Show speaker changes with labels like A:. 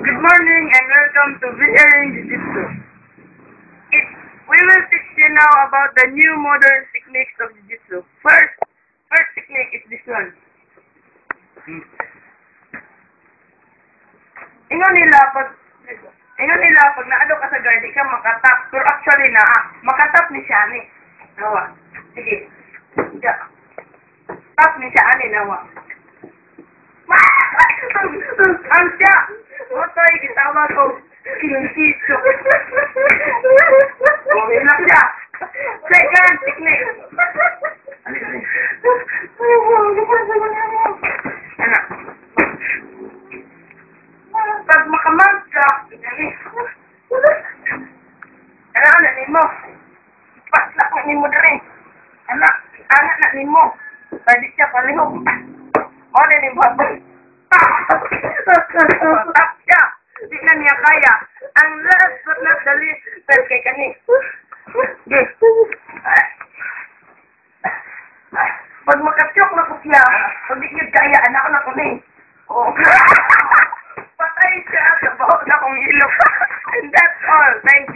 A: Good morning and welcome to VRing Jiu-Jitsu. We will teach you now about the new modern techniques of Jiu-Jitsu. First technique is this one. Ingon nila pag naado ka sa guard, di ka makatap. Pero actually makatap ni siya ni. Nawa. Sige. Tap ni siya ani nawa. Ang siya! Otoy, gitawa ko. Kinsito. Hilak siya. Second technique. Ano? Pag makamag ka, ano na ni mo? Paslak na ni mo rin. Anak na ni mo. Pwede siya palihog. O na ni mo. Tap siya. Di na niya kaya. Ang last but not the least, pero kay kani. Pag makasyok na ko siya, pag di niya kaya, anak na ko ni. Patay siya. Sabaw na kong ilok. And that's all. Thank you.